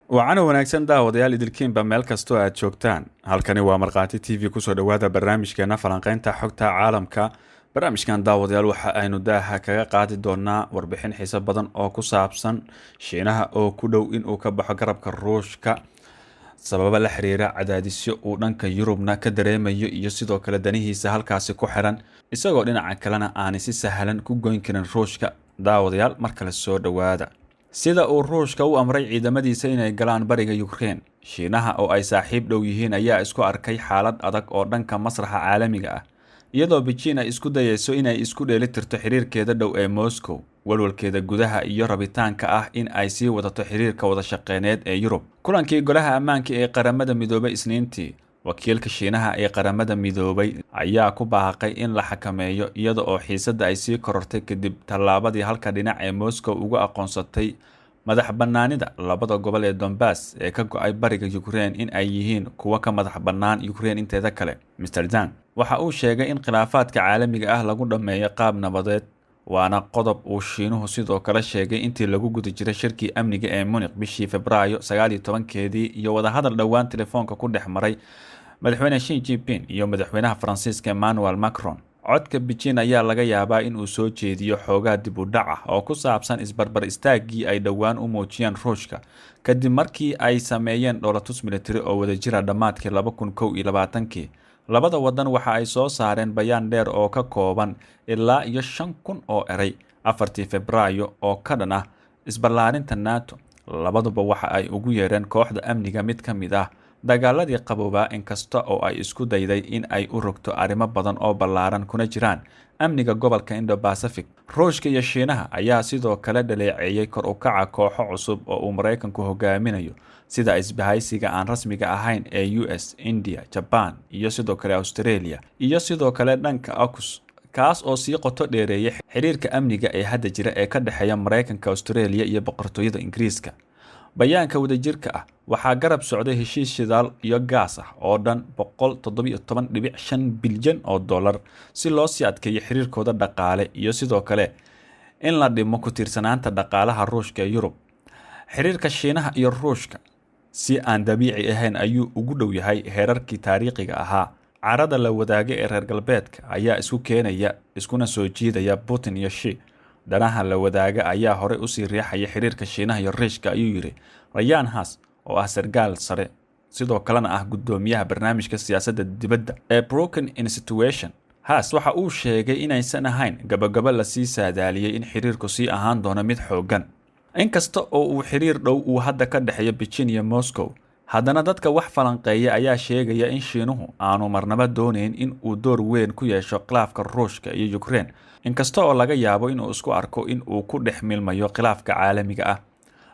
Wacan wanaagsan daawadayaal idilkiinba meel kastoo aad joogtaan. Halkani waa Markhaati TV kusoo dhawaada barnaamijkeena falanqaynta xogta caalamka. Barnaamijkan daawadayaal waxa aynu daaha kaga qaadi doonaa warbixin xiiso badan oo ku saabsan Shiinaha oo ku dhow in uu ka baxo garabka Ruushka sababa la xiriira cadaadisyo uu dhanka Yurubna ka dareemayo iyo sidoo kale danihiisa halkaasi ku xiran isagoo dhinaca kalena aan si sahlan ku goyn karin Ruushka. Daawadayaal markale soo dhawaada. Sida uu Ruushka u amray ciidamadiisa inay galaan bariga Ukraine, Shiinaha oo ay saaxiib dhow yihiin ayaa isku arkay xaalad adag oo dhanka masraxa caalamiga ah, iyadoo Beijing ay isku dayayso inay isku dheelitirto xiriirkeeda dhow ee Moscow, walwalkeeda gudaha iyo rabitaanka ah in ay sii wadato xiriirka wada shaqeyneed ee Yurub. Kulankii Golaha Ammaanka ee Qaramada Midoobay Isniintii, wakiilka Shiinaha ee Qaramada Midoobay ayaa ku baaqay in la xakameeyo iyada oo xiisadda ay sii korortay kadib tallaabadii halka dhinac ee Moscow uga aqoonsatay madax bannaanida labada gobol ee Donbass ee ka go'ay bariga Ukraine in ay yihiin kuwa ka madax bannaan Ukraine inteeda kale. Mr. Zhang waxa uu sheegay in khilaafaadka caalamiga ah lagu dhameeyo qaab nabadeed, waana qodob uu Shiinuhu sidoo kale sheegay intii lagu guda jiray shirkii amniga ee Munich bishii Febraayo 19-keedii iyo wadahadal dhowaan telefoonka ku dhex maray madaxweyne Xi Jinping iyo madaxweynaha Faransiiska Emmanuel Macron. Codka Beijing ayaa laga yaabaa in uu soo jeediyo xoogaa dib u dhac ah oo ku saabsan isbarbar istaagii ay dhowaan u muujiyeen Ruushka kadib markii ay sameeyeen dhoolatus militari oo wadajira dhammaadkii 2021. Labada wadan waxa ay soo saareen bayaan dheer oo ka kooban ilaa iyo 5,000 oo eray 4 Febraayo oo ka dhan ah isballaarinta NATO. Labaduba waxa ay ugu yeereen kooxda amniga mid ka mid ah dagaaladii qaboobaa inkasta oo ay isku dayday in ay u rogto arrimo badan oo ballaaran kuna jiraan amniga gobolka Indo-Pacific. Ruushka iyo Shiinaha ayaa sidoo kale dhaleeceeyay kor u kaca kooxo cusub oo uu Mareykanku hogaaminayo sida isbahaysiga aan rasmiga ahayn ee US, India, Japan iyo sidoo kale Australia iyo sidoo kale dhanka AUKUS, kaas oo sii qoto dheereeyay xiriirka amniga ee hadda jira ee ka dhexeeya Mareykanka, Australia iyo boqortooyada Ingiriiska. Bayaanka wadajirka ah waxaa garab socday heshiis shidaal iyo gaas ah oo dhan 117.5 bilyan oo dollar si loo sii adkeeyo xiriirkooda dhaqaale iyo sidoo kale in la dhimo ku tiirsanaanta dhaqaalaha Ruushka ee Yurub. Xiriirka Shiinaha iyo Ruushka si aan dabiici ahayn ayuu ugu dhow yahay heerarkii taariikhiga ahaa. Carada la wadaaga ee reer galbeedka ayaa isku keenaya iskuna soo jiidaya Putin iyo Xi. Danaha la wadaaga ayaa horey u sii riixaya xiriirka Shiinaha iyo Ruushka, ayuu yiri Ryan Haas oo ah sargaal sare sidoo kalena ah gudoomiyaha barnaamijka siyaasadda dibadda ee Brookings Institution. Haas waxa uu sheegay inaysan ahayn gabagaba la sii saadaaliyay in xiriirku sii ahaan doono mid xooggan. Inkasta oo uu xiriir dhow uu hadda ka dhexeeyo Beijing iyo Moscow, haddana dadka wax falanqeeya ayaa sheegaya in Shiinuhu aanu marnaba doonayn in uu door weyn ku yeesho khilaafka Ruushka iyo Ukraine, inkasta oo laga yaabo in uu isku arko in uu ku dhex milmayo khilaafka caalamiga ah.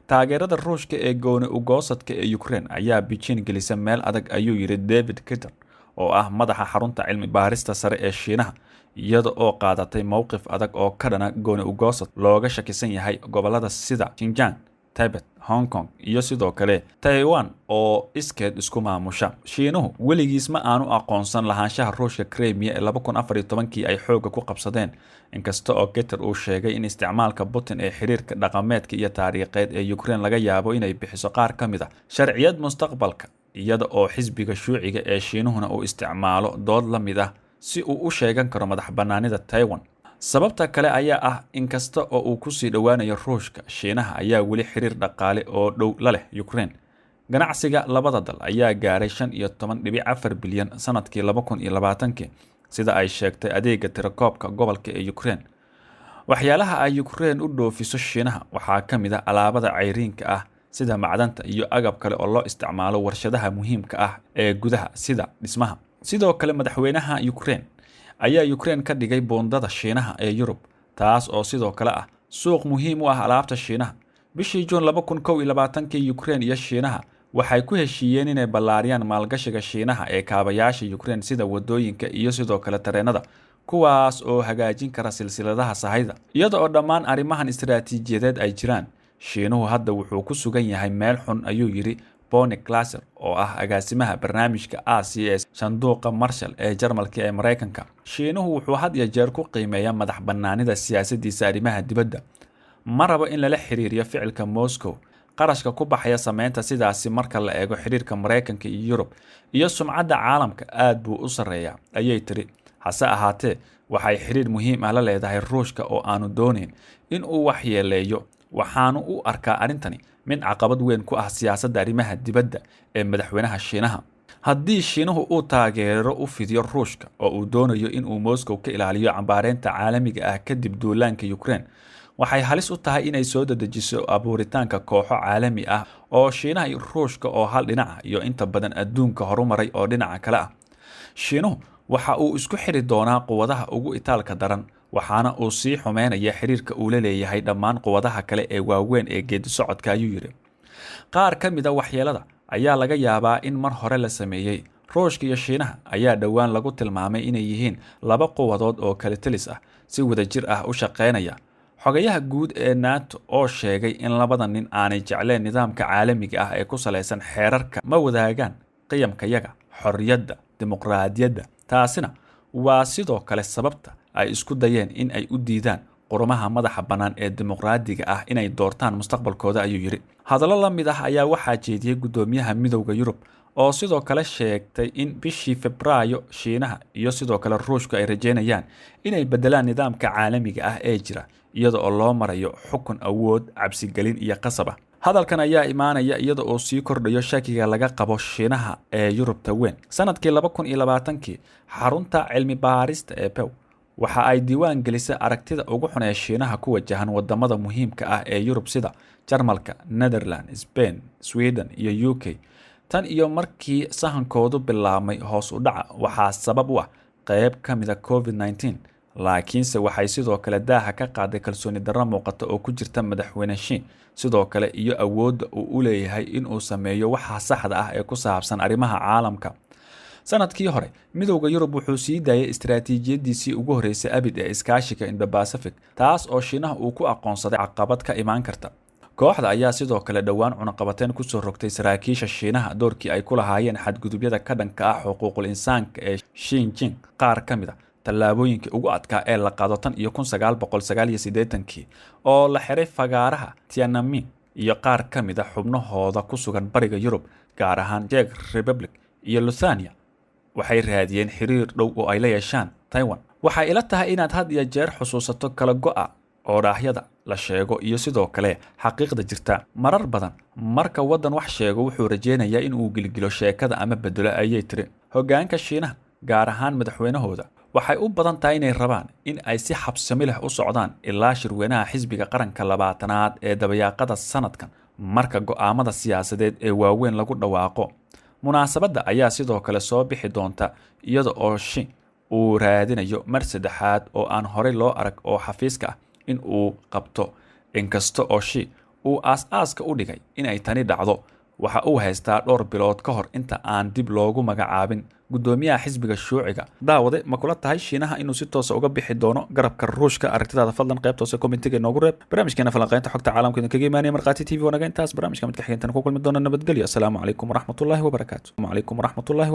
Taageerada Ruushka ee gooni u goosadka ee Ukraine ayaa Beijing gelisa meel adag, ayuu yiri David Kitter oo ah madaxa xarunta cilmi baarista sare ee Shiinaha, iyada oo qaadatay mowqif adag oo ka dhana gooni u goosad looga shakisan yahay gobolada sida Xinjiang, Tibet, Hong Kong iyo sidoo kale Taiwan oo iskeed isku maamusha. Shiinuhu weligiis ma aanu aqoonsan lahaanshaha Ruushka Crimea ee 2014 ay xooga ku qabsadeen, inkasta oo Kitter uu sheegay in isticmaalka Putin ee xiriirka dhaqameedka iyo taariikheed ee Ukraine laga yaabo inay bixiso qaar ka mid ah sharciyad mustaqbalka, iyada oo xisbiga Shuuciga ee Shiinuhuna uu isticmaalo dood la mid ah si uu u sheegan karo madax bannaanida Taiwan. Sababta kale ayaa ah in kasta oo uu ku sii dhowaanayo Ruushka, Shiinaha ayaa weli xiriir dhaqaale oo dhow la leh Ukraine. Ganacsiga labada dal ayaa gaaray 15.4 bilyan sanadkii 2020 sida ay sheegtay adeega tirakoobka gobolka ee Ukraine. Waxyaalaha ay Ukraine u dhoofiso Shiinaha waxaa ka mid ah alaabada cayriinka ah sida macdanta iyo agab kale oo loo isticmaalo warshadaha muhiimka ah ee gudaha sida dhismaha. Sidoo kale madaxweynaha Ukraine ayaa Ukraine ka dhigay boondada Shiinaha ee Yurub, taas oo sidoo kale ah suuq muhiim u ah alaabta Shiinaha. Bishii Juun 2021 Ukraine iyo Shiinaha waxay ku heshiiyeen inay ballaariyaan maalgashiga Shiinaha ee kaabayaasha Ukraine sida wadooyinka iyo sidoo kale tareenada, kuwaas oo hagaajin kara silsiladaha sahayda. Iyada oo dhammaan arrimahan istiraatiijiyadeed ay jiraan, Shiinuhu hadda wuxuu ku sugan yahay meel xun, ayuu yiri Bonnie Glaser oo ah agaasimaha barnaamijka ACS sanduuqa Marshall ee Jarmalka ee Mareykanka. Shiinuhu wuxuu had iyo jeer ku qiimeeyaa madax bannaanida siyaasaddiisa arrimaha dibadda. Ma rabo in lala xiriiriyo ficilka Moscow qarashka ku baxaya sameynta sidaasi marka la eego xiriirka Mareykanka iyo Yurub iyo sumcadda caalamka aad buu u sarreeyaa, ayay tiri. hase ahaatee waxay xiriir muhiim ah la leedahay Ruushka oo aanu doonayn in uu waxyeeleeyo. waxaanu u arkaa arrintani mid caqabad weyn ku ah siyaasadda arrimaha dibadda ee madaxweynaha Shiinaha. haddii Shiinuhu uu taageero u fidiyo Ruushka oo uu doonayo in uu Moscow ka ilaaliyo cambaareynta caalamiga ah kadib duulaanka Ukraine, waxay halis u tahay inay soo dedejiso abuuritaanka kooxo caalami ah oo Shiinaha iyo Ruushka oo hal dhinaca iyo inta badan adduunka horumaray oo dhinaca kale ah. Shiinuhu waxa uu isku xiri doonaa quwadaha ugu itaalka daran, waxaana uu sii xumeynaya xiriirka uu la leeyahay dhammaan quwadaha kale ee waaweyn ee geedi socodka, ayuu yidhi. qaar ka mid a waxyeelada ayaa laga yaabaa in mar hore la sameeyey. Ruushka iyo Shiinaha ayaa dhowaan lagu tilmaamay inay yihiin laba quwadood oo kala telis ah, si wadajir ah u shaqeynaya. xogayaha guud ee NATO oo sheegay in labada nin aanay jecleen nidaamka caalamiga ah ee ku salaysan xeerarka ma wadaagaan qiyamkayaga xorriyadda, dimuqraadiyadda. taasina waa sidoo kale sababta ay isku dayeen in ay u diidaan qurumaha madaxa bannaan ee dimuqraadiga ah inay doortaan mustaqbalkooda, ayuu yidhi. hadallo la mid ah ayaa waxaa jeediyey guddoomiyaha midowda Yurub oo sidoo kale sheegtay in bishii Febraayo Shiinaha iyo sidoo kale Ruushku ay rajeynayaan inay beddelaan nidaamka caalamiga ah ee jira iyada oo loo marayo xukun awood, cabsigelin iyo qasab ah. hadalkan ayaa imaanaya iyada oo sii kordhayo shakiga laga qabo Shiinaha ee Yurubta weyn. sanadkii 2020 xarunta cilmi baarista ee Pew waxa ay diiwaan gelisay aragtida ugu xun ee Shiinaha ku wajahan wadamada muhiimka ah ee Yurub sida Jarmalka, Netherlands, Spain, Sweden iyo UK. tan iyo markii sahankoodu bilaabmay hoos u dhaca waxaa sabab u ah qayb ka mid ah COVID-19, laakiinse waxay sidoo kale daaha ka qaaday kalsooni darro muuqata oo ku jirta madaxweyne Xi, sidoo kale iyo awoodda uu u leeyahay in uu sameeyo waxa saxda ah ee ku saabsan arrimaha caalamka. sanadkii hore midowda Yurub wuxuu sii daayay istiraatiijiyadiisii ugu horeysay abid ee iskaashiga Indo-Pacific, taas oo Shiinaha uu ku aqoonsaday caqabad ka imaan karta. kooxda ayaa sidoo kale dhowaan cunaqabateyn kusoo rogtay saraakiisha Shiinaha doorkii ay ku lahaayeen xadgudubyada ka dhanka ah xuquuqul insaanka ee Xinjiang. qaar ka mid a tallaabooyinkii ugu adkaa ee la qaado tan iyo 1989 oo la xiray fagaaraha Tiananmen iyo qaar ka mid a xubnahooda ku sugan bariga Yurub, gaar ahaan Czech Republic iyo Lithuania, waxay raadiyeen xiriir dhow oo ay la yeeshaan Taiwan. waxay ila tahay inaad had iyo jeer xusuusato kala go'a oo dhaahyada la sheego iyo sidoo kale xaqiiqda jirta. marar badan marka waddan wax sheego wuxuu rajeynayaa in uu gilgilo sheekada ama bedelo, ayay tiri. hoggaanka Shiinaha, gaar ahaan madaxweynahooda, waxay u badan tahay inay rabaan in ay si xabsami leh u socdaan ilaa shirweynaha xisbiga qaranka 20aad ee dabayaaqada sanadkan, marka go'aamada siyaasadeed ee waaweyn lagu dhawaaqo. munaasabadda ayaa sidoo kale soo bixi doonta iyada oo Xi uu raadinayo mar saddexaad oo aan horey loo arag oo xafiiska ah in uu qabto. inkasta oo Xi uu aas-aaska u dhigay in ay tani dhacdo, waxa uu haystaa dhowr bilood ka hor inta aan dib loogu magacaabin guddoomiyaha xisbiga Shuuciga. daawade ma kula tahay Shiinaha inuu si toos ah uga bixi doono garabka Ruushka? aragtidaada fadlan qaybta hoose commentiga inoogu reeb. barnaamijkeena falanqaynta xogta caalamka idinkaga imaanaya Markhaati TV wanaga intaas. barnaamijka mid ka xigeentan ku kulmi doona. nabadgelyo. asalaamu calaykum waraxmatullaahi wabarakaatu.